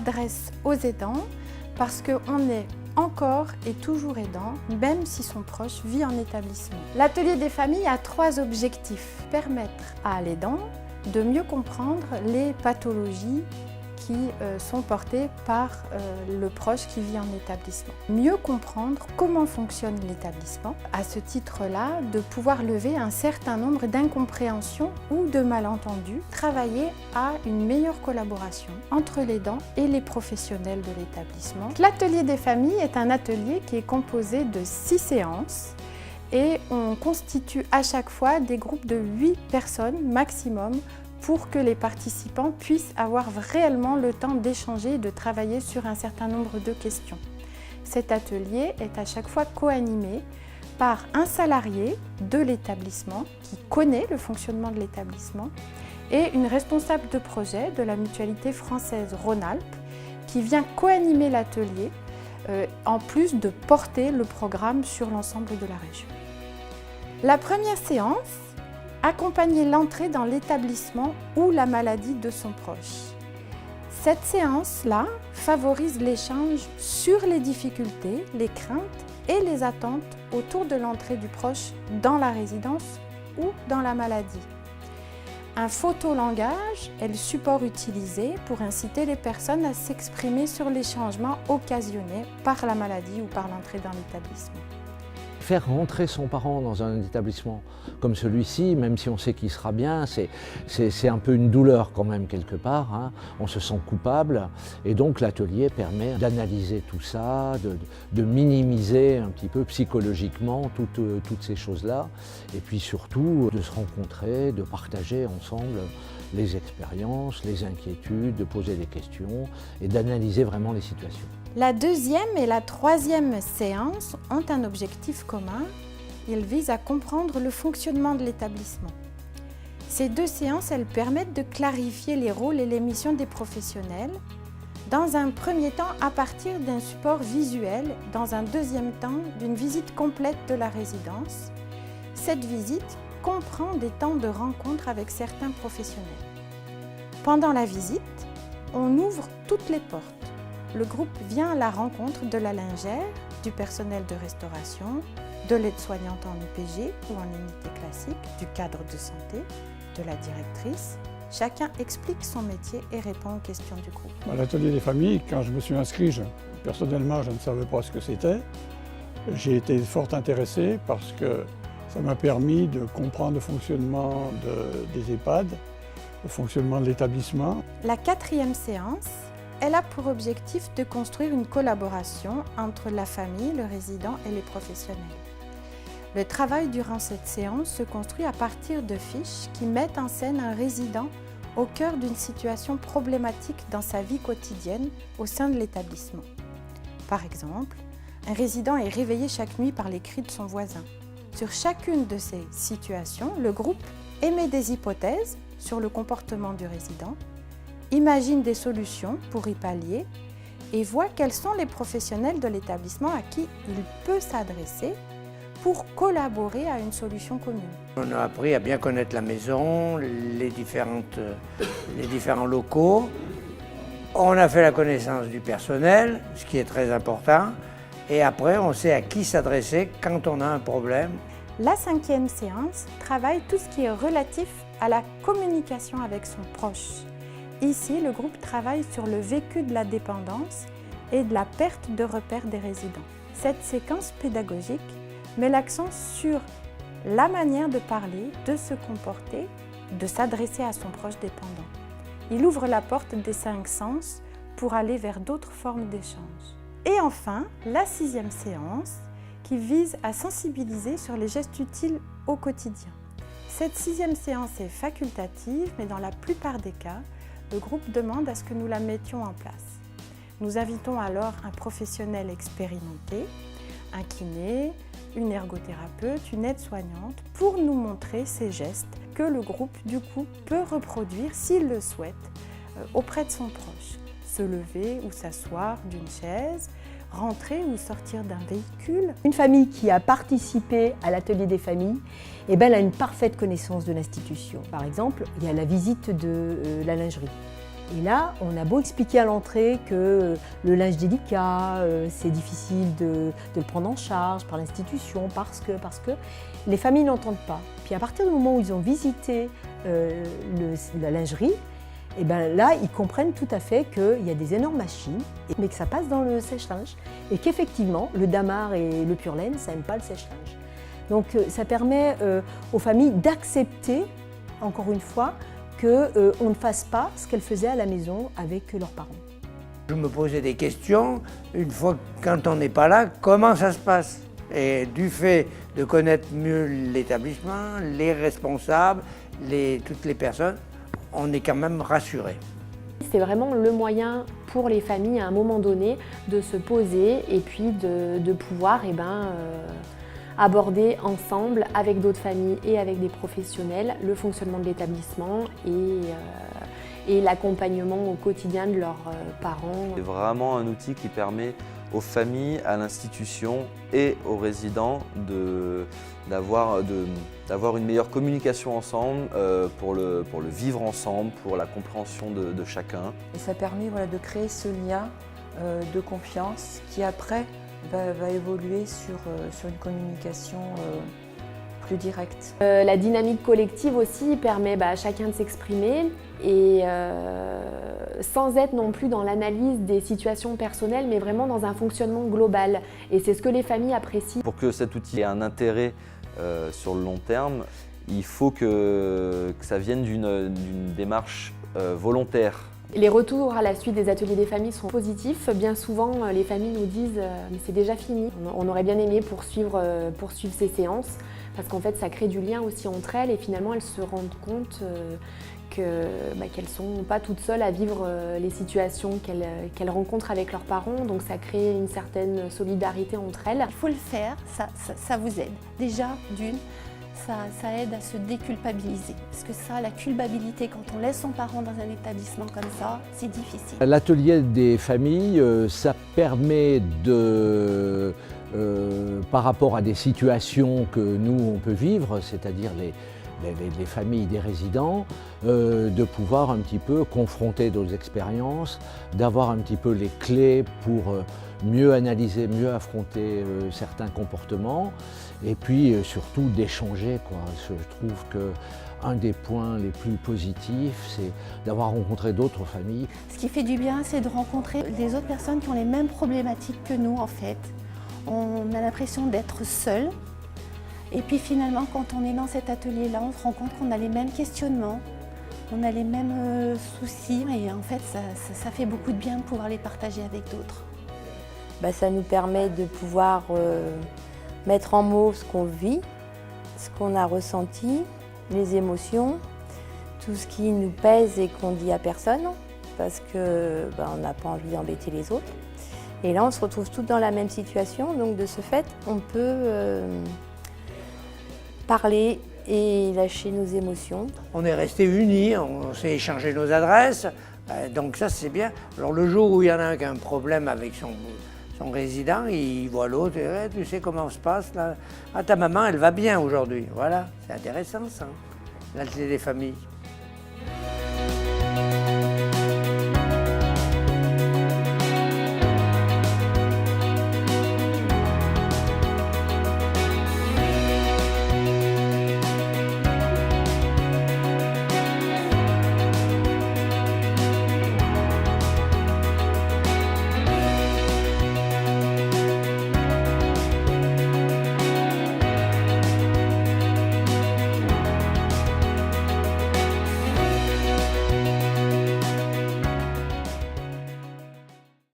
s'adresse aux aidants parce qu'on est encore et toujours aidant, même si son proche vit en établissement. L'atelier des familles a 3 objectifs. Permettre à l'aidant de mieux comprendre les pathologies qui sont portées par le proche qui vit en établissement. Mieux comprendre comment fonctionne l'établissement. À ce titre-là, de pouvoir lever un certain nombre d'incompréhensions ou de malentendus. Travailler à une meilleure collaboration entre l'aidant et les professionnels de l'établissement. L'atelier des familles est un atelier qui est composé de 6 séances et on constitue à chaque fois des groupes de 8 personnes maximum pour que les participants puissent avoir réellement le temps d'échanger et de travailler sur un certain nombre de questions. Cet atelier est à chaque fois co-animé par un salarié de l'établissement qui connaît le fonctionnement de l'établissement et une responsable de projet de la mutualité française Rhône-Alpes qui vient co-animer l'atelier en plus de porter le programme sur l'ensemble de la région. La première séance accompagner l'entrée dans l'établissement ou la maladie de son proche. Cette séance-là favorise l'échange sur les difficultés, les craintes et les attentes autour de l'entrée du proche dans la résidence ou dans la maladie. Un photolangage est le support utilisé pour inciter les personnes à s'exprimer sur les changements occasionnés par la maladie ou par l'entrée dans l'établissement. Faire rentrer son parent dans un établissement comme celui-ci, même si on sait qu'il sera bien, c'est un peu une douleur quand même quelque part, hein. On se sent coupable et donc l'atelier permet d'analyser tout ça, de minimiser un petit peu psychologiquement toutes ces choses-là et puis surtout de se rencontrer, de partager ensemble les expériences, les inquiétudes, de poser des questions et d'analyser vraiment les situations. La deuxième et la troisième séance ont un objectif commun. Ils visent à comprendre le fonctionnement de l'établissement. Ces 2 séances, elles permettent de clarifier les rôles et les missions des professionnels. Dans un premier temps, à partir d'un support visuel, dans un deuxième temps, d'une visite complète de la résidence. Cette visite comprend des temps de rencontre avec certains professionnels. Pendant la visite, on ouvre toutes les portes. Le groupe vient à la rencontre de la lingère, du personnel de restauration, de l'aide-soignante en IPG ou en unité classique, du cadre de santé, de la directrice. Chacun explique son métier et répond aux questions du groupe. À l'atelier des familles, quand je me suis inscrit, personnellement, je ne savais pas ce que c'était. J'ai été fort intéressé parce que ça m'a permis de comprendre le fonctionnement des EHPAD, le fonctionnement de l'établissement. La 4e séance, elle a pour objectif de construire une collaboration entre la famille, le résident et les professionnels. Le travail durant cette séance se construit à partir de fiches qui mettent en scène un résident au cœur d'une situation problématique dans sa vie quotidienne au sein de l'établissement. Par exemple, un résident est réveillé chaque nuit par les cris de son voisin. Sur chacune de ces situations, le groupe émet des hypothèses sur le comportement du résident, imagine des solutions pour y pallier et voit quels sont les professionnels de l'établissement à qui il peut s'adresser pour collaborer à une solution commune. On a appris à bien connaître la maison, les différents locaux. On a fait la connaissance du personnel, ce qui est très important. Et après, on sait à qui s'adresser quand on a un problème. La 5e séance travaille tout ce qui est relatif à la communication avec son proche. Ici, le groupe travaille sur le vécu de la dépendance et de la perte de repères des résidents. Cette séquence pédagogique met l'accent sur la manière de parler, de se comporter, de s'adresser à son proche dépendant. Il ouvre la porte des 5 sens pour aller vers d'autres formes d'échange. Et enfin, la 6e séance qui vise à sensibiliser sur les gestes utiles au quotidien. Cette 6e séance est facultative, mais dans la plupart des cas, le groupe demande à ce que nous la mettions en place. Nous invitons alors un professionnel expérimenté, un kiné, une ergothérapeute, une aide-soignante, pour nous montrer ces gestes que le groupe du coup peut reproduire s'il le souhaite auprès de son proche. Se lever ou s'asseoir d'une chaise, rentrer ou sortir d'un véhicule. Une famille qui a participé à l'atelier des familles, elle a une parfaite connaissance de l'institution. Par exemple, il y a la visite de la lingerie. Et là, on a beau expliquer à l'entrée que le linge délicat, c'est difficile de le prendre en charge par l'institution, parce que les familles n'entendent pas. Puis à partir du moment où ils ont visité la lingerie, et bien là, ils comprennent tout à fait qu'il y a des énormes machines, mais que ça passe dans le sèche-linge, et qu'effectivement, le damar et le pur laine, ça n'aime pas le sèche-linge. Donc ça permet aux familles d'accepter, encore une fois, qu'on ne fasse pas ce qu'elles faisaient à la maison avec leurs parents. Je me posais des questions, une fois quand on n'est pas là, comment ça se passe? Et du fait de connaître mieux l'établissement, les responsables, toutes les personnes, on est quand même rassuré. C'est vraiment le moyen pour les familles à un moment donné de se poser et puis de pouvoir aborder ensemble avec d'autres familles et avec des professionnels le fonctionnement de l'établissement et l'accompagnement au quotidien de leurs parents. C'est vraiment un outil qui permet aux familles, à l'institution et aux résidents d'avoir une meilleure communication ensemble pour le vivre ensemble, pour la compréhension de chacun. Et ça permet de créer ce lien de confiance qui après va évoluer sur une communication plus directe. La dynamique collective aussi permet à chacun de s'exprimer et sans être non plus dans l'analyse des situations personnelles, mais vraiment dans un fonctionnement global. Et c'est ce que les familles apprécient. Pour que cet outil ait un intérêt sur le long terme, il faut que ça vienne d'une démarche volontaire. Les retours à la suite des ateliers des familles sont positifs. Bien souvent, les familles nous disent « mais c'est déjà fini ». On aurait bien aimé poursuivre ces séances parce qu'en fait, ça crée du lien aussi entre elles et finalement, elles se rendent compte qu'elles ne sont pas toutes seules à vivre les situations qu'elles rencontrent avec leurs parents. Donc ça crée une certaine solidarité entre elles. Il faut le faire, ça vous aide. Déjà, d'une, ça aide à se déculpabiliser. Parce que ça, la culpabilité, quand on laisse son parent dans un établissement comme ça, c'est difficile. L'atelier des familles, ça permet de, par rapport à des situations que nous, on peut vivre, c'est-à-dire les familles des résidents, de pouvoir un petit peu confronter nos expériences, d'avoir un petit peu les clés pour mieux analyser, mieux affronter certains comportements et puis surtout d'échanger. Je trouve qu'un des points les plus positifs, c'est d'avoir rencontré d'autres familles. Ce qui fait du bien, c'est de rencontrer des autres personnes qui ont les mêmes problématiques que nous en fait. On a l'impression d'être seul. Et puis finalement, quand on est dans cet atelier-là, on se rend compte qu'on a les mêmes questionnements, on a les mêmes soucis et en fait, ça fait beaucoup de bien de pouvoir les partager avec d'autres. Ça nous permet de pouvoir mettre en mots ce qu'on vit, ce qu'on a ressenti, les émotions, tout ce qui nous pèse et qu'on dit à personne parce qu'on n'a pas envie d'embêter les autres. Et là, on se retrouve toutes dans la même situation, donc de ce fait, on peut parler et lâcher nos émotions. On est restés unis, on s'est échangé nos adresses, donc ça c'est bien. Alors le jour où il y en a un qui a un problème avec son résident, il voit l'autre, et tu sais comment ça se passe là? Ah, ta maman elle va bien aujourd'hui, voilà, c'est intéressant ça, l'atelier des familles.